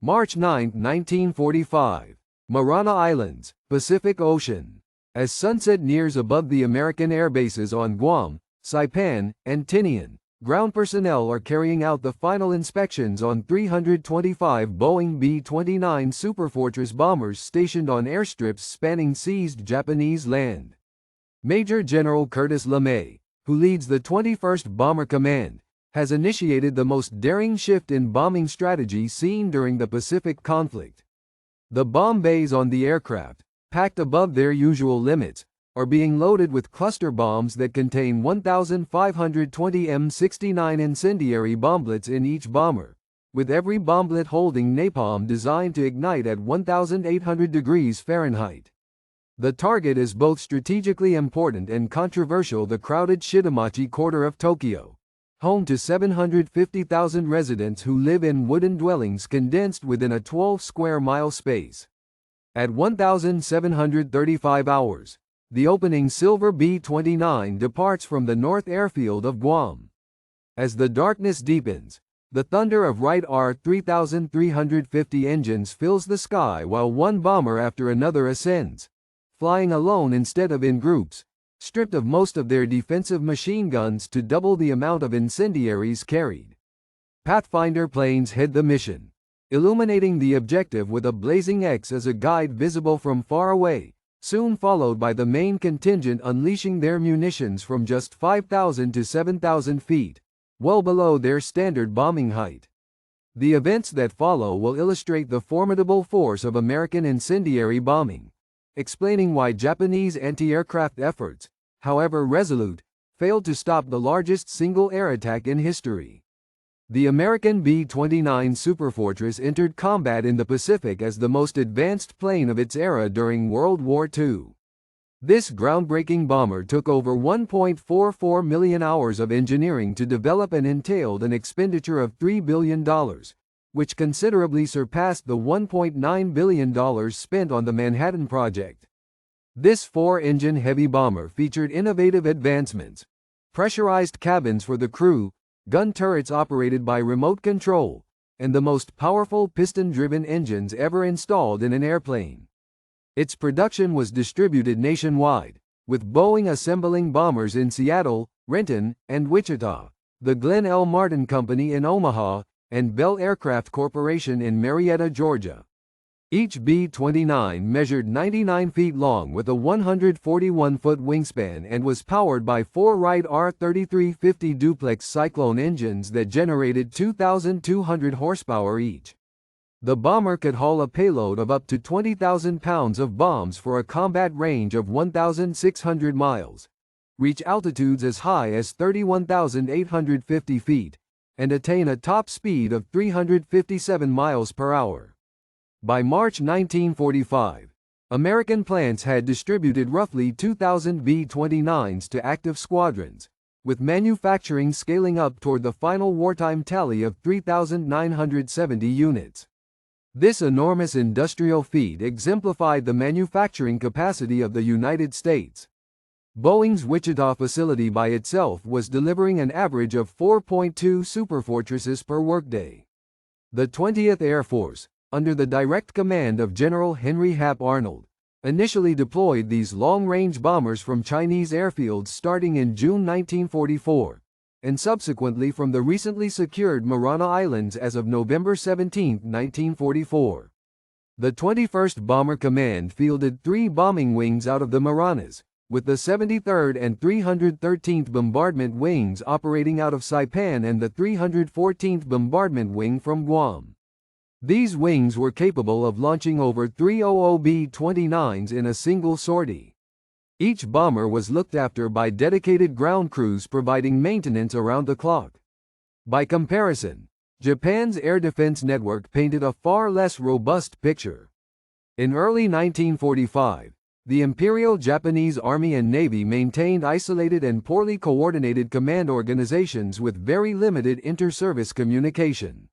March 9, 1945. Marana Islands, Pacific Ocean. As sunset nears above the American air bases on Guam, Saipan, and Tinian, ground personnel are carrying out the final inspections on 325 Boeing B-29 Superfortress bombers stationed on airstrips spanning seized Japanese land. Major General Curtis LeMay, who leads the 21st Bomber Command, has initiated the most daring shift in bombing strategy seen during the Pacific conflict. The bomb bays on the aircraft, packed above their usual limits, are being loaded with cluster bombs that contain 1,520 M69 incendiary bomblets in each bomber, with every bomblet holding napalm designed to ignite at 1,800 degrees Fahrenheit. The target is both strategically important and controversial: the crowded Shitamachi quarter of Tokyo, home to 750,000 residents who live in wooden dwellings condensed within a 12-square-mile space. At 1,735 hours, the opening Silver B-29 departs from the North Airfield of Guam. As the darkness deepens, the thunder of Wright R-3350 engines fills the sky while one bomber after another ascends, flying alone instead of in groups, stripped of most of their defensive machine guns to double the amount of incendiaries carried. Pathfinder planes head the mission, illuminating the objective with a blazing X as a guide visible from far away, soon followed by the main contingent unleashing their munitions from just 5,000 to 7,000 feet, well below their standard bombing height. The events that follow will illustrate the formidable force of American incendiary bombing, explaining why Japanese anti-aircraft efforts, however resolute, failed to stop the largest single air attack in history. The American B-29 Superfortress entered combat in the Pacific as the most advanced plane of its era during World War II. This groundbreaking bomber took over 1.44 million hours of engineering to develop and entailed an expenditure of $3 billion, which considerably surpassed the $1.9 billion spent on the Manhattan Project. This four-engine heavy bomber featured innovative advancements: pressurized cabins for the crew, gun turrets operated by remote control, and the most powerful piston-driven engines ever installed in an airplane. Its production was distributed nationwide, with Boeing assembling bombers in Seattle, Renton, and Wichita, the Glenn L. Martin Company in Omaha, and Bell Aircraft Corporation in Marietta, Georgia. Each B-29 measured 99 feet long with a 141-foot wingspan and was powered by four Wright R-3350 duplex Cyclone engines that generated 2,200 horsepower each. The bomber could haul a payload of up to 20,000 pounds of bombs for a combat range of 1,600 miles, reach altitudes as high as 31,850 feet, and attain a top speed of 357 miles per hour. By March 1945, American plants had distributed roughly 2,000 B-29s to active squadrons, with manufacturing scaling up toward the final wartime tally of 3,970 units. This enormous industrial feat exemplified the manufacturing capacity of the United States. Boeing's Wichita facility by itself was delivering an average of 4.2 Superfortresses per workday. The 20th Air Force, under the direct command of General Henry Hap Arnold, initially deployed these long-range bombers from Chinese airfields starting in June 1944, and subsequently from the recently secured Marana Islands as of November 17, 1944. The 21st Bomber Command fielded 3 bombing wings out of the Maranas, with the 73rd and 313th Bombardment Wings operating out of Saipan and the 314th Bombardment Wing from Guam. These wings were capable of launching over 300 B-29s in a single sortie. Each bomber was looked after by dedicated ground crews providing maintenance around the clock. By comparison, Japan's air defense network painted a far less robust picture. In early 1945, the Imperial Japanese Army and Navy maintained isolated and poorly coordinated command organizations with very limited inter-service communication.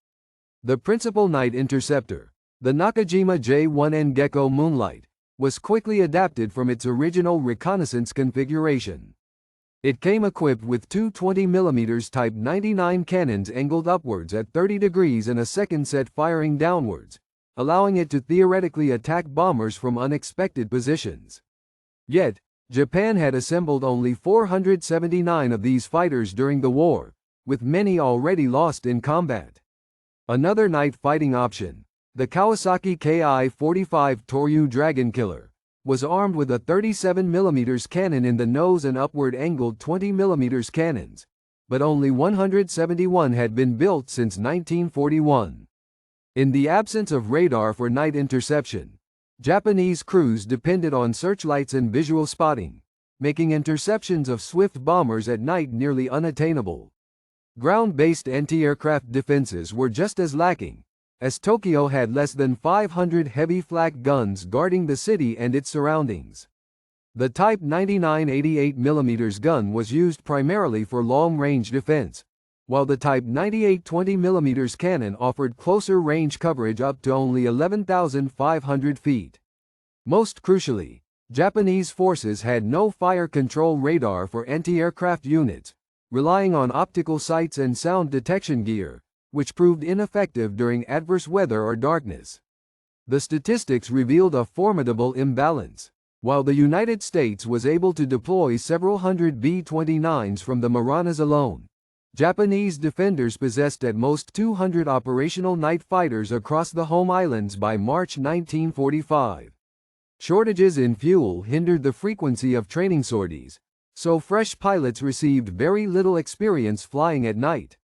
The principal night interceptor, the Nakajima J-1N Gecko Moonlight, was quickly adapted from its original reconnaissance configuration. It came equipped with two 20mm Type 99 cannons angled upwards at 30 degrees and a second set firing downwards, allowing it to theoretically attack bombers from unexpected positions. Yet, Japan had assembled only 479 of these fighters during the war, with many already lost in combat. Another night fighting option, the Kawasaki Ki-45 Toryu Dragon Killer, was armed with a 37mm cannon in the nose and upward angled 20mm cannons, but only 171 had been built since 1941. In the absence of radar for night interception, Japanese crews depended on searchlights and visual spotting, making interceptions of swift bombers at night nearly unattainable. Ground-based anti-aircraft defenses were just as lacking, as Tokyo had less than 500 heavy flak guns guarding the city and its surroundings. The Type 99 88mm gun was used primarily for long-range defense, while the Type 98 20mm cannon offered closer range coverage up to only 11,500 feet. Most crucially, Japanese forces had no fire control radar for anti-aircraft units, relying on optical sights and sound detection gear, which proved ineffective during adverse weather or darkness. The statistics revealed a formidable imbalance. While the United States was able to deploy several hundred B-29s from the Maranas alone, Japanese defenders possessed at most 200 operational night fighters across the home islands by March 1945. Shortages in fuel hindered the frequency of training sorties, so fresh pilots received very little experience flying at night.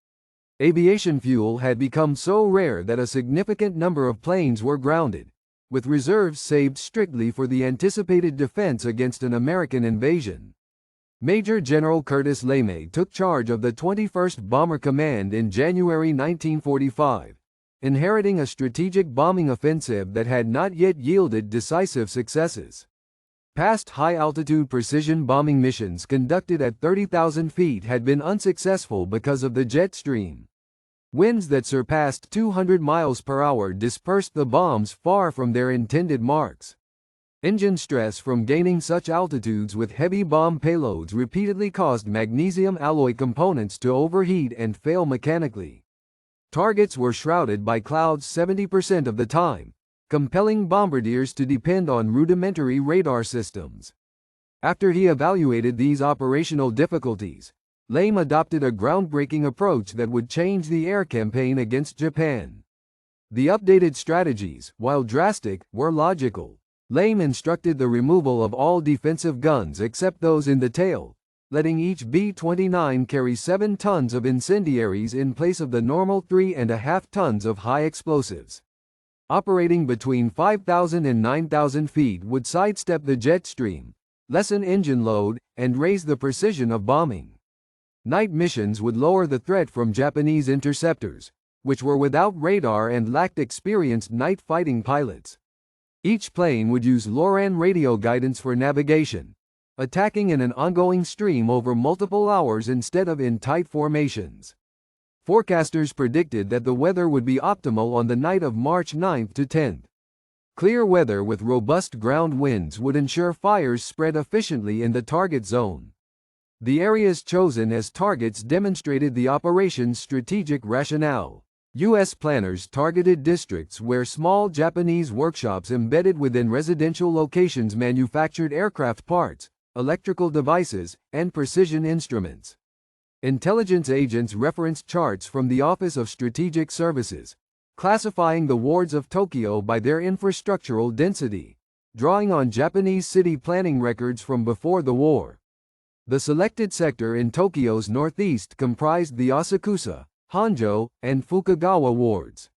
Aviation fuel had become so rare that a significant number of planes were grounded, with reserves saved strictly for the anticipated defense against an American invasion. Major General Curtis LeMay took charge of the 21st Bomber Command in January 1945, inheriting a strategic bombing offensive that had not yet yielded decisive successes. Past high-altitude precision bombing missions conducted at 30,000 feet had been unsuccessful because of the jet stream. Winds that surpassed 200 miles per hour dispersed the bombs far from their intended marks. Engine stress from gaining such altitudes with heavy bomb payloads repeatedly caused magnesium alloy components to overheat and fail mechanically. Targets were shrouded by clouds 70% of the time, compelling bombardiers to depend on rudimentary radar systems. After he evaluated these operational difficulties, LeMay adopted a groundbreaking approach that would change the air campaign against Japan. The updated strategies, while drastic, were logical. LeMay instructed the removal of all defensive guns except those in the tail, letting each B-29 carry 7 tons of incendiaries in place of the normal 3.5 tons of high explosives. Operating between 5,000 and 9,000 feet would sidestep the jet stream, lessen engine load, and raise the precision of bombing. Night missions would lower the threat from Japanese interceptors, which were without radar and lacked experienced night fighting pilots. Each plane would use LORAN radio guidance for navigation, attacking in an ongoing stream over multiple hours instead of in tight formations. Forecasters predicted that the weather would be optimal on the night of March 9 to 10. Clear weather with robust ground winds would ensure fires spread efficiently in the target zone. The areas chosen as targets demonstrated the operation's strategic rationale. U.S. planners targeted districts where small Japanese workshops embedded within residential locations manufactured aircraft parts, electrical devices, and precision instruments. Intelligence agents referenced charts from the Office of Strategic Services, classifying the wards of Tokyo by their infrastructural density, drawing on Japanese city planning records from before the war. The selected sector in Tokyo's northeast comprised the Asakusa, Honjo, and Fukagawa wards.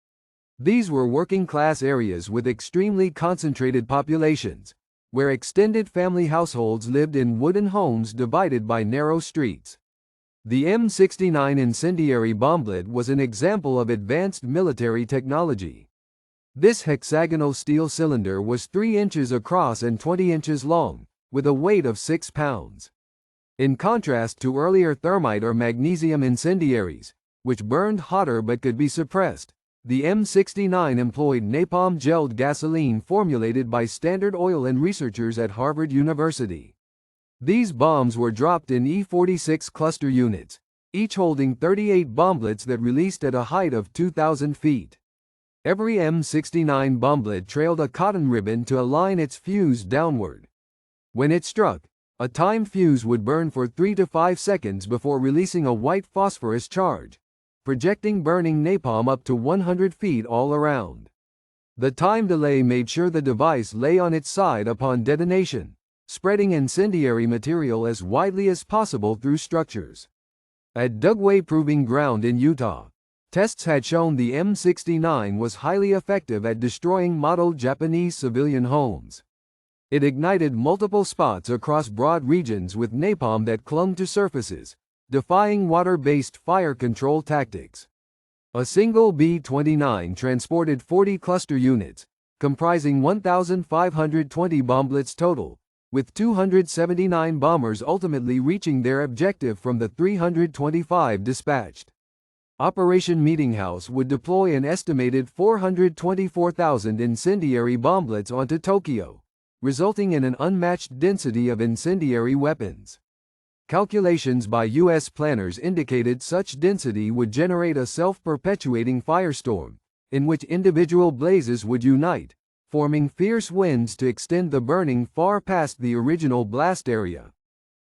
These were working-class areas with extremely concentrated populations, where extended family households lived in wooden homes divided by narrow streets. The M69 incendiary bomblet was an example of advanced military technology. This hexagonal steel cylinder was 3 inches across and 20 inches long, with a weight of 6 pounds. In contrast to earlier thermite or magnesium incendiaries, which burned hotter but could be suppressed, the M69 employed napalm-gelled gasoline formulated by Standard Oil and researchers at Harvard University. These bombs were dropped in E-46 cluster units, each holding 38 bomblets that released at a height of 2,000 feet. Every M69 bomblet trailed a cotton ribbon to align its fuse downward. When it struck, a timed fuse would burn for 3 to 5 seconds before releasing a white phosphorus charge, projecting burning napalm up to 100 feet all around. The time delay made sure the device lay on its side upon detonation, spreading incendiary material as widely as possible through structures. At Dugway Proving Ground in Utah, tests had shown the M69 was highly effective at destroying model Japanese civilian homes. It ignited multiple spots across broad regions with napalm that clung to surfaces, defying water-based fire control tactics. A single B-29 transported 40 cluster units, comprising 1,520 bomblets total, with 279 bombers ultimately reaching their objective from the 325 dispatched. Operation Meetinghouse would deploy an estimated 424,000 incendiary bomblets onto Tokyo, resulting in an unmatched density of incendiary weapons. Calculations by U.S. planners indicated such density would generate a self-perpetuating firestorm, in which individual blazes would unite, forming fierce winds to extend the burning far past the original blast area.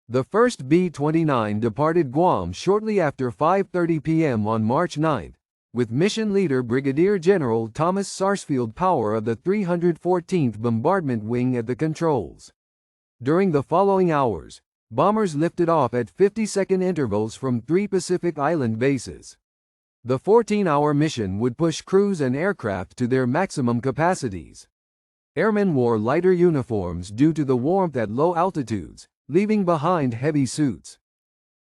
The first B-29 departed Guam shortly after 5:30 p.m. on March 9, with mission leader Brigadier General Thomas Sarsfield Power of the 314th Bombardment Wing at the controls. During the following hours, bombers lifted off at 50-second intervals from 3 Pacific Island bases. The 14-hour mission would push crews and aircraft to their maximum capacities. Airmen wore lighter uniforms due to the warmth at low altitudes, leaving behind heavy suits.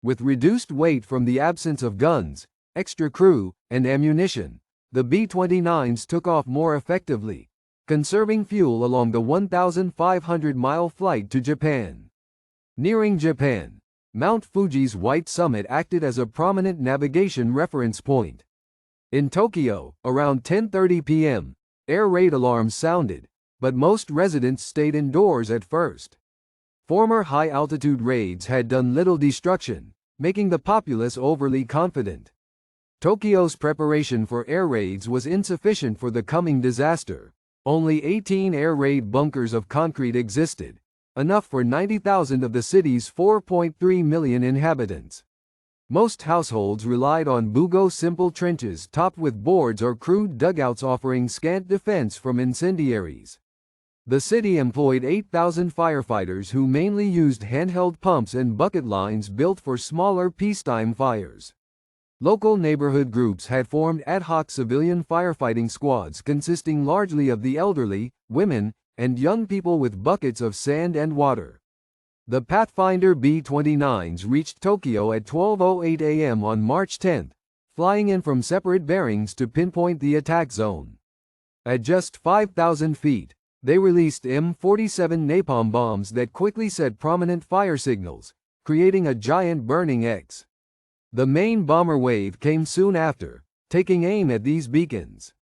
With reduced weight from the absence of guns, extra crew, and ammunition, the B-29s took off more effectively, conserving fuel along the 1,500-mile flight to Japan. Nearing Japan, Mount Fuji's White Summit acted as a prominent navigation reference point. In Tokyo, around 10:30 p.m., air raid alarms sounded, but most residents stayed indoors at first. Former high-altitude raids had done little destruction, making the populace overly confident. Tokyo's preparation for air raids was insufficient for the coming disaster. Only 18 air raid bunkers of concrete existed, enough for 90,000 of the city's 4.3 million inhabitants. Most households relied on bugo simple trenches topped with boards or crude dugouts offering scant defense from incendiaries. The city employed 8,000 firefighters who mainly used handheld pumps and bucket lines built for smaller peacetime fires. Local neighborhood groups had formed ad hoc civilian firefighting squads consisting largely of the elderly, women, and young people with buckets of sand and water. The Pathfinder B-29s reached Tokyo at 12:08 a.m. on March 10, flying in from separate bearings to pinpoint the attack zone. At just 5,000 feet, they released M47 napalm bombs that quickly set prominent fire signals, creating a giant burning X. The main bomber wave came soon after, taking aim at these beacons.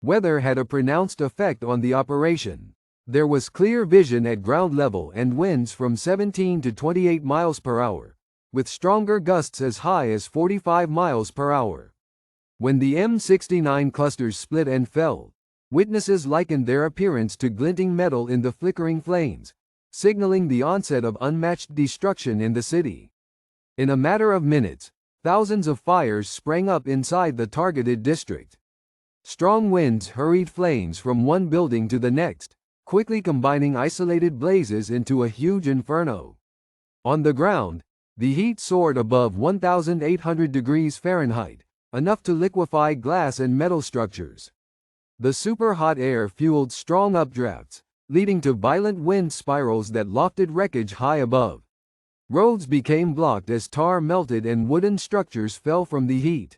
Weather had a pronounced effect on the operation. There was clear vision at ground level and winds from 17 to 28 miles per hour, with stronger gusts as high as 45 miles per hour. When the M69 clusters split and fell, witnesses likened their appearance to glinting metal in the flickering flames, signaling the onset of unmatched destruction in the city. In a matter of minutes, thousands of fires sprang up inside the targeted district. Strong winds hurried flames from one building to the next, quickly combining isolated blazes into a huge inferno. On the ground, the heat soared above 1,800 degrees Fahrenheit, enough to liquefy glass and metal structures. The super hot air fueled strong updrafts, leading to violent wind spirals that lofted wreckage high above. Roads became blocked as tar melted and wooden structures fell from the heat.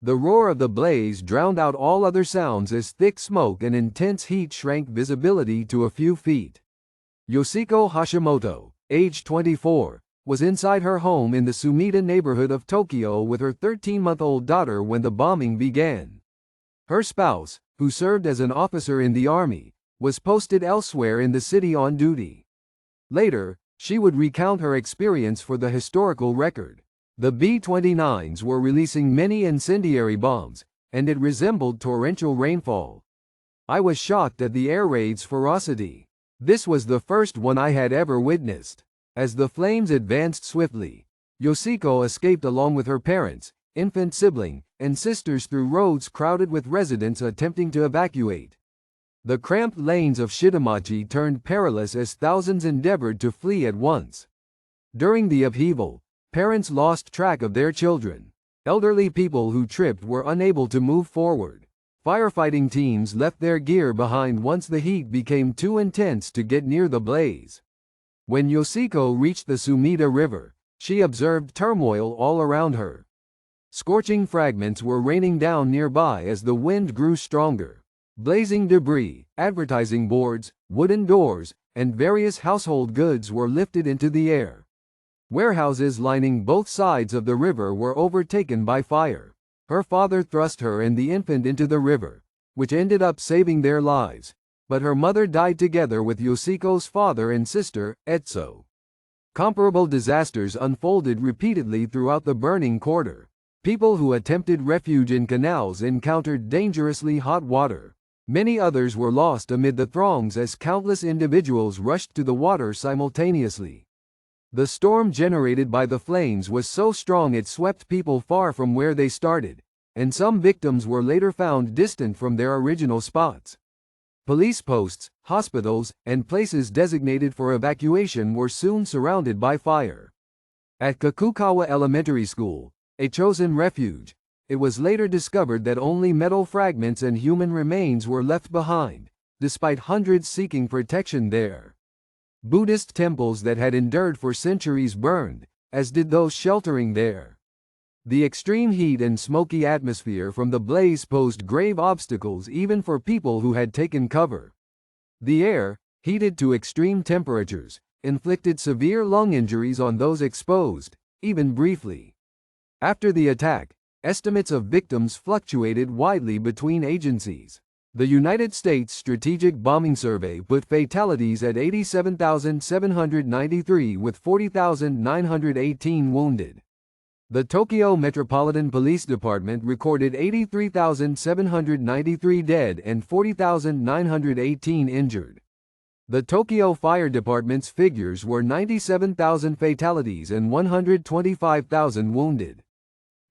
The roar of the blaze drowned out all other sounds as thick smoke and intense heat shrank visibility to a few feet. Yoshiko Hashimoto, age 24, was inside her home in the Sumida neighborhood of Tokyo with her 13-month-old daughter when the bombing began. Her spouse, who served as an officer in the army, was posted elsewhere in the city on duty. Later, She would recount her experience for the historical record. The B-29s were releasing many incendiary bombs, and it resembled torrential rainfall. I was shocked at the air raid's ferocity. This was the first one I had ever witnessed. As the flames advanced swiftly, Yoshiko escaped along with her parents, infant sibling, and sisters through roads crowded with residents attempting to evacuate. The cramped lanes of Shitamachi turned perilous as thousands endeavored to flee at once. During the upheaval, parents lost track of their children. Elderly people who tripped were unable to move forward. Firefighting teams left their gear behind once the heat became too intense to get near the blaze. When Yoshiko reached the Sumida River, she observed turmoil all around her. Scorching fragments were raining down nearby as the wind grew stronger. Blazing debris, advertising boards, wooden doors, and various household goods were lifted into the air. Warehouses lining both sides of the river were overtaken by fire. Her father thrust her and the infant into the river, which ended up saving their lives, but her mother died together with Yoshiko's father and sister, Etso. Comparable disasters unfolded repeatedly throughout the burning quarter. People who attempted refuge in canals encountered dangerously hot water. Many others were lost amid the throngs as countless individuals rushed to the water simultaneously. The storm generated by the flames was so strong it swept people far from where they started, and some victims were later found distant from their original spots. Police posts, hospitals, and places designated for evacuation were soon surrounded by fire. At Kakukawa Elementary School, a chosen refuge, it was later discovered that only metal fragments and human remains were left behind, despite hundreds seeking protection there. Buddhist temples that had endured for centuries burned, as did those sheltering there. The extreme heat and smoky atmosphere from the blaze posed grave obstacles even for people who had taken cover. The air, heated to extreme temperatures, inflicted severe lung injuries on those exposed, even briefly. After the attack, estimates of victims fluctuated widely between agencies. The United States Strategic Bombing Survey put fatalities at 87,793 with 40,918 wounded. The Tokyo Metropolitan Police Department recorded 83,793 dead and 40,918 injured. The Tokyo Fire Department's figures were 97,000 fatalities and 125,000 wounded.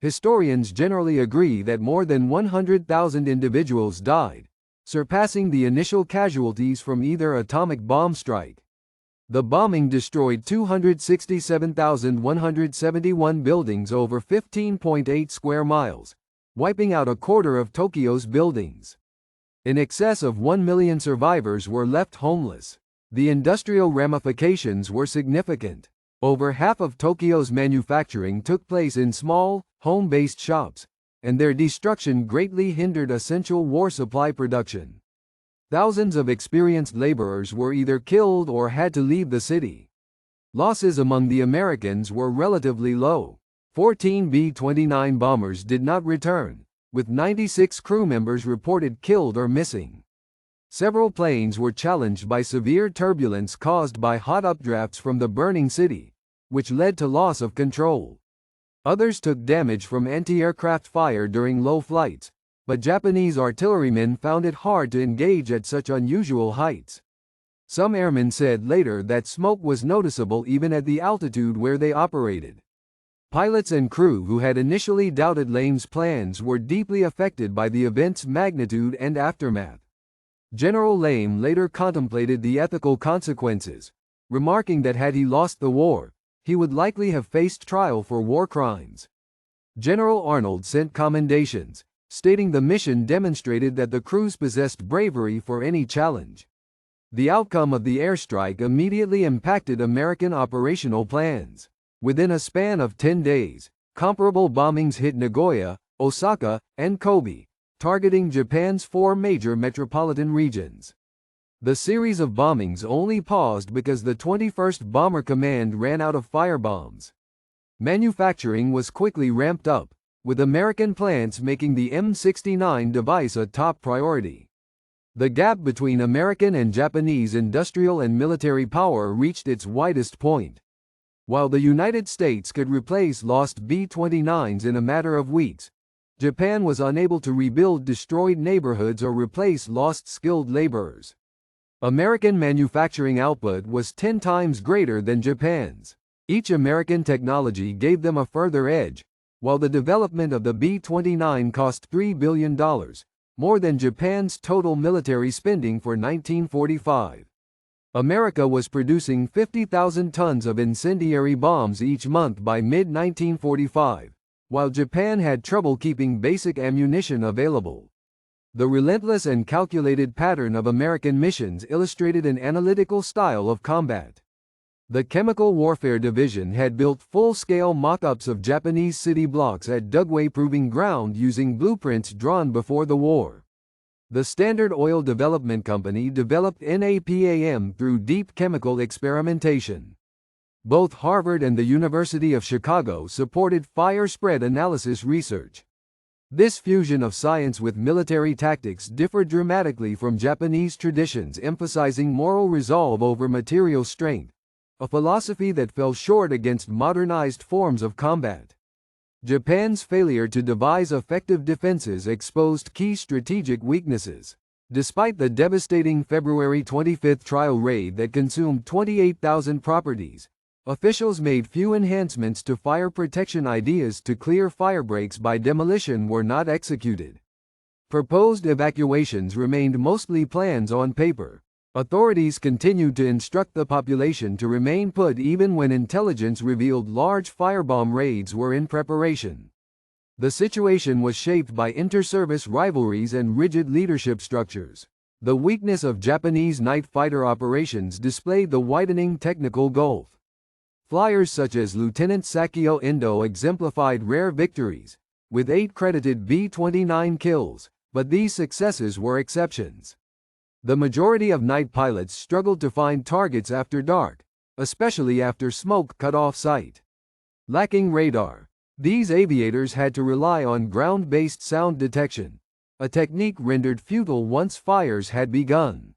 Historians generally agree that more than 100,000 individuals died, surpassing the initial casualties from either atomic bomb strike. The bombing destroyed 267,171 buildings over 15.8 square miles, wiping out a quarter of Tokyo's buildings. In excess of 1 million survivors were left homeless. The industrial ramifications were significant. Over half of Tokyo's manufacturing took place in small, home-based shops, and their destruction greatly hindered essential war supply production. Thousands of experienced laborers were either killed or had to leave the city. Losses among the Americans were relatively low. 14 B-29 bombers did not return, with 96 crew members reported killed or missing. Several planes were challenged by severe turbulence caused by hot updrafts from the burning city, which led to loss of control. Others took damage from anti-aircraft fire during low flights, but Japanese artillerymen found it hard to engage at such unusual heights. Some airmen said later that smoke was noticeable even at the altitude where they operated. Pilots and crew who had initially doubted LeMay's plans were deeply affected by the event's magnitude and aftermath. General LeMay later contemplated the ethical consequences, remarking that had he lost the war, he would likely have faced trial for war crimes. General Arnold sent commendations, stating the mission demonstrated that the crews possessed bravery for any challenge. The outcome of the airstrike immediately impacted American operational plans. Within a span of 10 days, comparable bombings hit Nagoya, Osaka, and Kobe, targeting Japan's 4 major metropolitan regions. The series of bombings only paused because the 21st Bomber Command ran out of firebombs. Manufacturing was quickly ramped up, with American plants making the M69 device a top priority. The gap between American and Japanese industrial and military power reached its widest point. While the United States could replace lost B-29s in a matter of weeks, Japan was unable to rebuild destroyed neighborhoods or replace lost skilled laborers. American manufacturing output was 10 times greater than Japan's. Each American technology gave them a further edge, while the development of the B-29 cost $3 billion, more than Japan's total military spending for 1945. America was producing 50,000 tons of incendiary bombs each month by mid-1945, while Japan had trouble keeping basic ammunition available. The relentless and calculated pattern of American missions illustrated an analytical style of combat. The Chemical Warfare Division had built full-scale mock-ups of Japanese city blocks at Dugway Proving Ground using blueprints drawn before the war. The Standard Oil Development Company developed NAPAM through deep chemical experimentation. Both Harvard and the University of Chicago supported fire spread analysis research. This fusion of science with military tactics differed dramatically from Japanese traditions emphasizing moral resolve over material strength, a philosophy that fell short against modernized forms of combat. Japan's failure to devise effective defenses exposed key strategic weaknesses. Despite the devastating February 25 trial raid that consumed 28,000 properties, officials made few enhancements to fire protection. Ideas to clear firebreaks by demolition were not executed. Proposed evacuations remained mostly plans on paper. Authorities continued to instruct the population to remain put even when intelligence revealed large firebomb raids were in preparation. The situation was shaped by inter-service rivalries and rigid leadership structures. The weakness of Japanese night fighter operations displayed the widening technical gulf. Flyers such as Lieutenant Sakio Endo exemplified rare victories, with 8 credited B-29 kills, but these successes were exceptions. The majority of night pilots struggled to find targets after dark, especially after smoke cut off sight. Lacking radar, these aviators had to rely on ground-based sound detection, a technique rendered futile once fires had begun.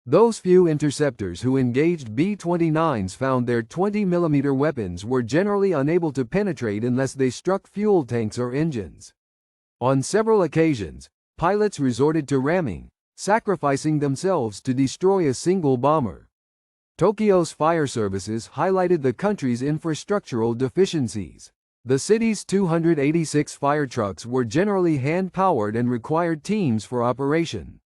Those few interceptors who engaged B-29s found their 20mm weapons were generally unable to penetrate unless they struck fuel tanks or engines. On several occasions, pilots resorted to ramming, sacrificing themselves to destroy a single bomber. Tokyo's fire services highlighted the country's infrastructural deficiencies. The city's 286 fire trucks were generally hand-powered and required teams for operation.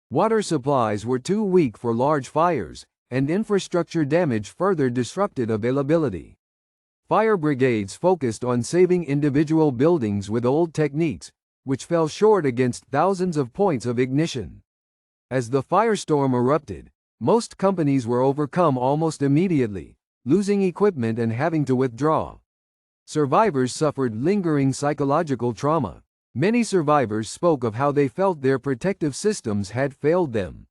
Water supplies were too weak for large fires, and infrastructure damage further disrupted availability. Fire brigades focused on saving individual buildings with old techniques, which fell short against thousands of points of ignition. As the firestorm erupted, most companies were overcome almost immediately, losing equipment and having to withdraw. Survivors suffered lingering psychological trauma. Many survivors spoke of how they felt their protective systems had failed them.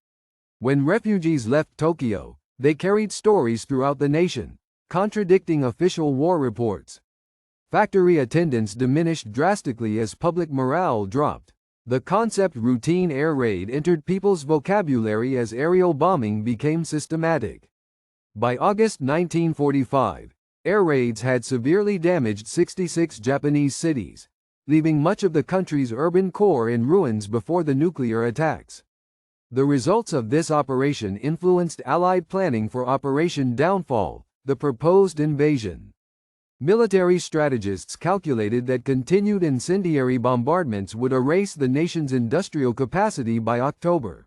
When refugees left Tokyo, they carried stories throughout the nation, contradicting official war reports. Factory attendance diminished drastically as public morale dropped. The concept routine air raid entered people's vocabulary as aerial bombing became systematic. By August 1945, air raids had severely damaged 66 Japanese cities, leaving much of the country's urban core in ruins before the nuclear attacks. The results of this operation influenced Allied planning for Operation Downfall, the proposed invasion. Military strategists calculated that continued incendiary bombardments would erase the nation's industrial capacity by October.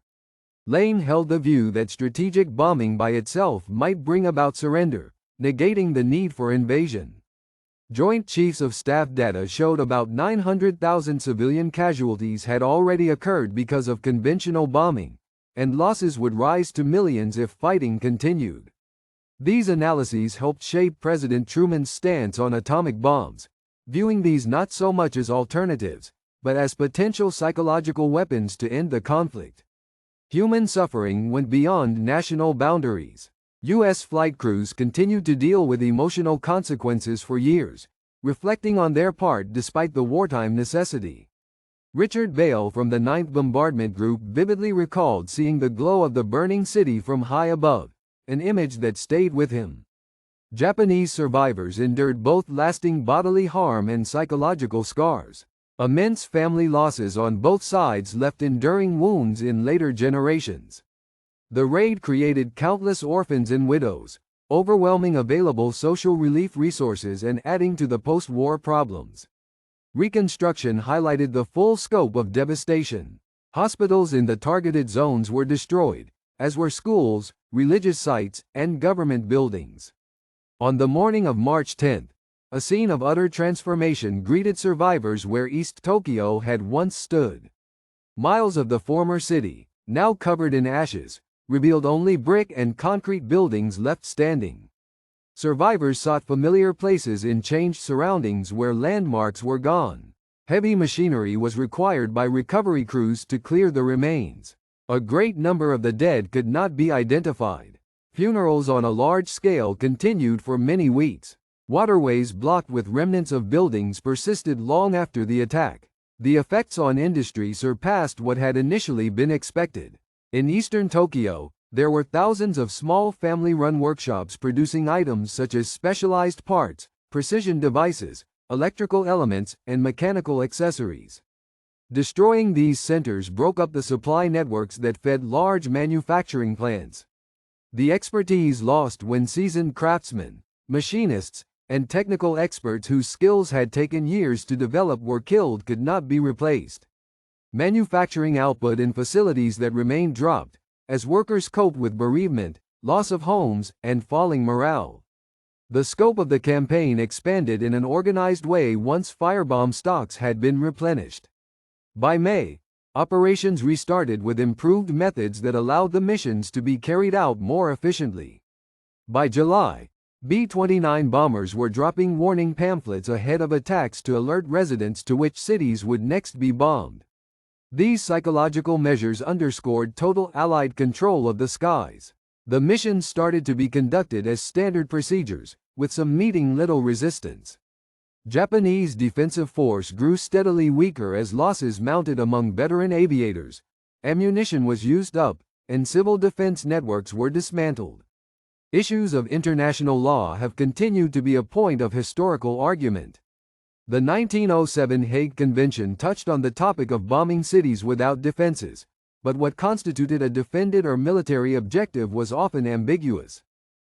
Lane held the view that strategic bombing by itself might bring about surrender, negating the need for invasion. Joint Chiefs of Staff data showed about 900,000 civilian casualties had already occurred because of conventional bombing, and losses would rise to millions if fighting continued. These analyses helped shape President Truman's stance on atomic bombs, viewing these not so much as alternatives, but as potential psychological weapons to end the conflict. Human suffering went beyond national boundaries. U.S. flight crews continued to deal with emotional consequences for years, reflecting on their part despite the wartime necessity. Richard Bale from the 9th Bombardment Group vividly recalled seeing the glow of the burning city from high above, an image that stayed with him. Japanese survivors endured both lasting bodily harm and psychological scars. Immense family losses on both sides left enduring wounds in later generations. The raid created countless orphans and widows, overwhelming available social relief resources and adding to the post-war problems. Reconstruction highlighted the full scope of devastation. Hospitals in the targeted zones were destroyed, as were schools, religious sites, and government buildings. On the morning of March 10, a scene of utter transformation greeted survivors where East Tokyo had once stood. Miles of the former city, now covered in ashes, revealed only brick and concrete buildings left standing. Survivors sought familiar places in changed surroundings where landmarks were gone. Heavy machinery was required by recovery crews to clear the remains. A great number of the dead could not be identified. Funerals on a large scale continued for many weeks. Waterways blocked with remnants of buildings persisted long after the attack. The effects on industry surpassed what had initially been expected. In eastern Tokyo, there were thousands of small family-run workshops producing items such as specialized parts, precision devices, electrical elements, and mechanical accessories. Destroying these centers broke up the supply networks that fed large manufacturing plants. The expertise lost when seasoned craftsmen, machinists, and technical experts whose skills had taken years to develop were killed could not be replaced. Manufacturing output in facilities that remained dropped, as workers coped with bereavement, loss of homes, and falling morale. The scope of the campaign expanded in an organized way once firebomb stocks had been replenished. By May, operations restarted with improved methods that allowed the missions to be carried out more efficiently. By July, B-29 bombers were dropping warning pamphlets ahead of attacks to alert residents to which cities would next be bombed. These psychological measures underscored total Allied control of the skies. The missions started to be conducted as standard procedures, with some meeting little resistance. Japanese defensive force grew steadily weaker as losses mounted among veteran aviators, ammunition was used up, and civil defense networks were dismantled. Issues of international law have continued to be a point of historical argument. The 1907 Hague Convention touched on the topic of bombing cities without defenses, but what constituted a defended or military objective was often ambiguous.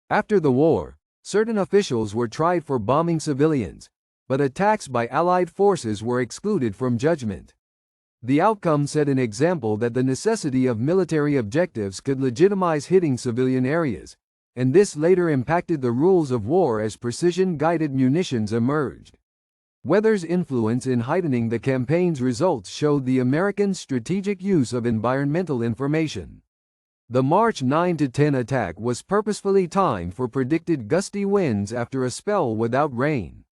After the war, certain officials were tried for bombing civilians, but attacks by Allied forces were excluded from judgment. The outcome set an example that the necessity of military objectives could legitimize hitting civilian areas, and this later impacted the rules of war as precision-guided munitions emerged. Weather's influence in heightening the campaign's results showed the Americans' strategic use of environmental information. The March 9-10 attack was purposefully timed for predicted gusty winds after a spell without rain.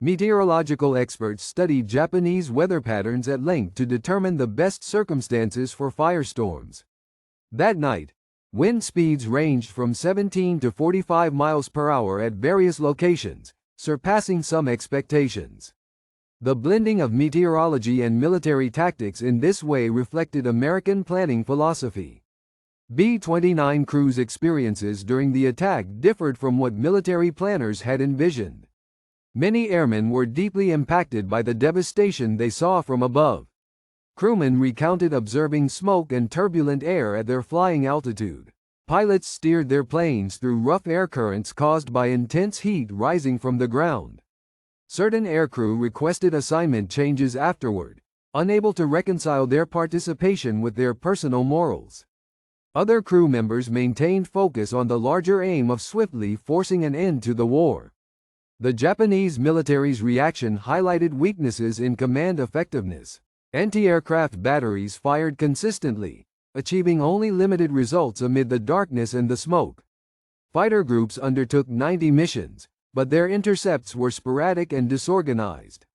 Meteorological experts studied Japanese weather patterns at length to determine the best circumstances for firestorms. That night, wind speeds ranged from 17 to 45 miles per hour at various locations, surpassing some expectations. The blending of meteorology and military tactics in this way reflected American planning philosophy. B-29 crews' experiences during the attack differed from what military planners had envisioned. Many airmen were deeply impacted by the devastation they saw from above. Crewmen recounted observing smoke and turbulent air at their flying altitude. Pilots steered their planes through rough air currents caused by intense heat rising from the ground. Certain aircrew requested assignment changes afterward, unable to reconcile their participation with their personal morals. Other crew members maintained focus on the larger aim of swiftly forcing an end to the war. The Japanese military's reaction highlighted weaknesses in command effectiveness. Anti-aircraft batteries fired consistently, achieving only limited results amid the darkness and the smoke. Fighter groups undertook 90 missions, but their intercepts were sporadic and disorganized.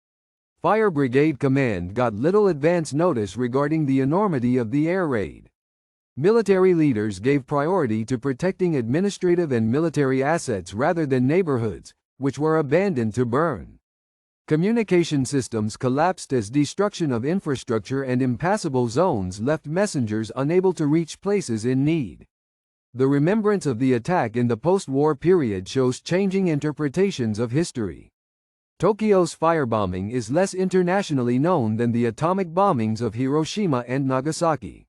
Fire Brigade Command got little advance notice regarding the enormity of the air raid. Military leaders gave priority to protecting administrative and military assets rather than neighborhoods, which were abandoned to burn. Communication systems collapsed as destruction of infrastructure and impassable zones left messengers unable to reach places in need. The remembrance of the attack in the post-war period shows changing interpretations of history. Tokyo's firebombing is less internationally known than the atomic bombings of Hiroshima and Nagasaki.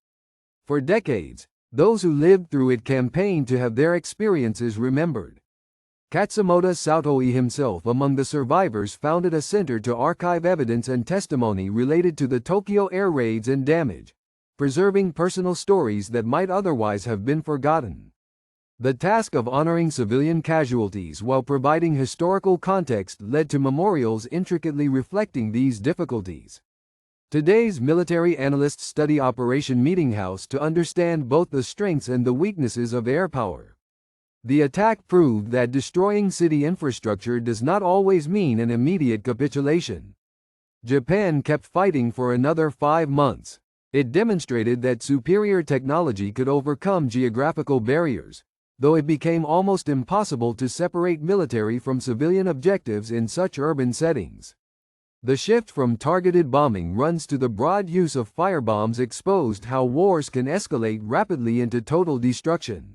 For decades, those who lived through it campaigned to have their experiences remembered. Katsumoto Saotoi himself, among the survivors, founded a center to archive evidence and testimony related to the Tokyo air raids and damage, preserving personal stories that might otherwise have been forgotten. The task of honoring civilian casualties while providing historical context led to memorials intricately reflecting these difficulties. Today's military analysts study Operation Meetinghouse to understand both the strengths and the weaknesses of air power. The attack proved that destroying city infrastructure does not always mean an immediate capitulation. Japan kept fighting for another 5 months. It demonstrated that superior technology could overcome geographical barriers, though it became almost impossible to separate military from civilian objectives in such urban settings. The shift from targeted bombing runs to the broad use of firebombs exposed how wars can escalate rapidly into total destruction.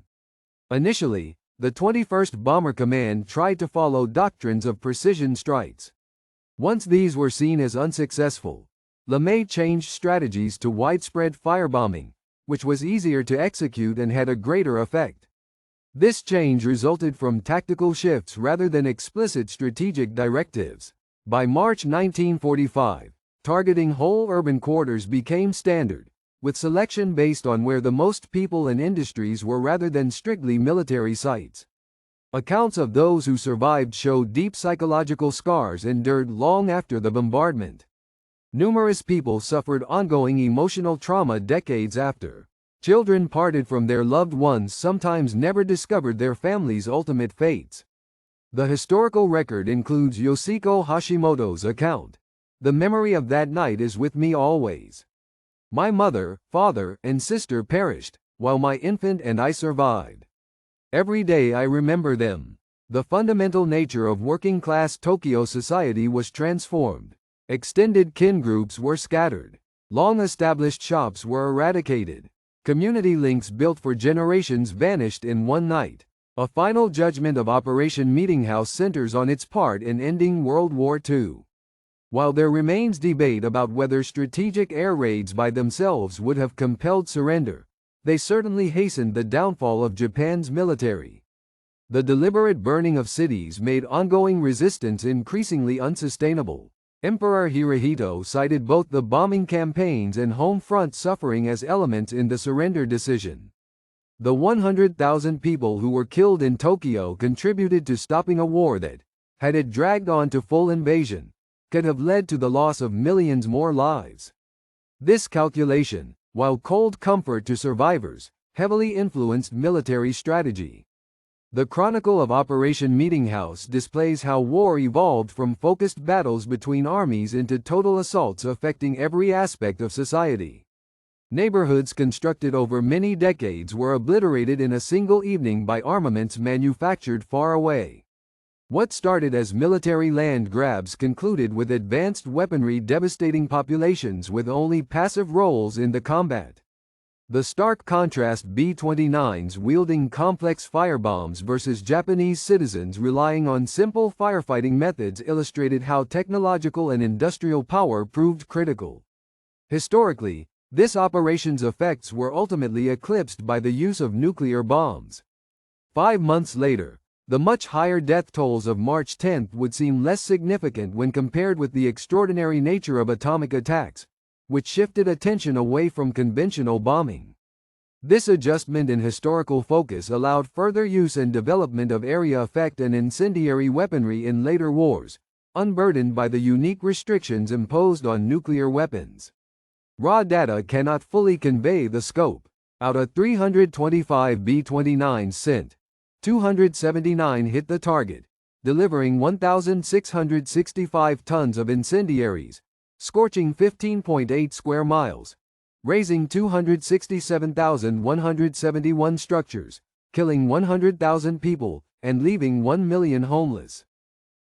Initially, the 21st Bomber Command tried to follow doctrines of precision strikes. Once these were seen as unsuccessful, LeMay changed strategies to widespread firebombing, which was easier to execute and had a greater effect. This change resulted from tactical shifts rather than explicit strategic directives. By March 1945, targeting whole urban quarters became standard, with selection based on where the most people and industries were rather than strictly military sites. Accounts of those who survived show deep psychological scars endured long after the bombardment. Numerous people suffered ongoing emotional trauma decades after. Children parted from their loved ones sometimes never discovered their family's ultimate fates. The historical record includes Yoshiko Hashimoto's account. "The memory of that night is with me always. My mother, father, and sister perished, while my infant and I survived. Every day I remember them." The fundamental nature of working-class Tokyo society was transformed. Extended kin groups were scattered. Long-established shops were eradicated. Community links built for generations vanished in one night. A final judgment of Operation Meetinghouse centers on its part in ending World War II. While there remains debate about whether strategic air raids by themselves would have compelled surrender, they certainly hastened the downfall of Japan's military. The deliberate burning of cities made ongoing resistance increasingly unsustainable. Emperor Hirohito cited both the bombing campaigns and home front suffering as elements in the surrender decision. The 100,000 people who were killed in Tokyo contributed to stopping a war that, had it dragged on to full invasion, could have led to the loss of millions more lives. This calculation, while cold comfort to survivors, heavily influenced military strategy. The Chronicle of Operation Meetinghouse displays how war evolved from focused battles between armies into total assaults affecting every aspect of society. Neighborhoods constructed over many decades were obliterated in a single evening by armaments manufactured far away. What started as military land grabs concluded with advanced weaponry devastating populations with only passive roles in the combat. The stark contrast B-29s wielding complex firebombs versus Japanese citizens relying on simple firefighting methods illustrated how technological and industrial power proved critical. Historically, this operation's effects were ultimately eclipsed by the use of nuclear bombs. 5 months later, the much higher death tolls of March 10 would seem less significant when compared with the extraordinary nature of atomic attacks, which shifted attention away from conventional bombing. This adjustment in historical focus allowed further use and development of area effect and incendiary weaponry in later wars, unburdened by the unique restrictions imposed on nuclear weapons. Raw data cannot fully convey the scope. Out of 325 B-29s sent, 279 hit the target, delivering 1,665 tons of incendiaries, scorching 15.8 square miles, razing 267,171 structures, killing 100,000 people, and leaving 1 million homeless.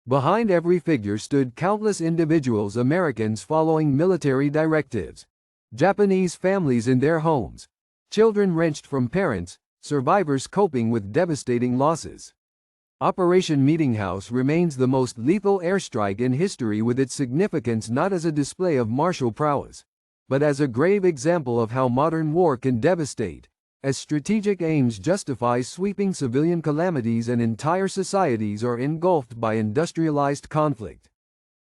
Behind every figure stood countless individuals, Americans following military directives, Japanese families in their homes, children wrenched from parents, survivors coping with devastating losses. Operation Meetinghouse remains the most lethal airstrike in history, with its significance not as a display of martial prowess, but as a grave example of how modern war can devastate, as strategic aims justify sweeping civilian calamities and entire societies are engulfed by industrialized conflict.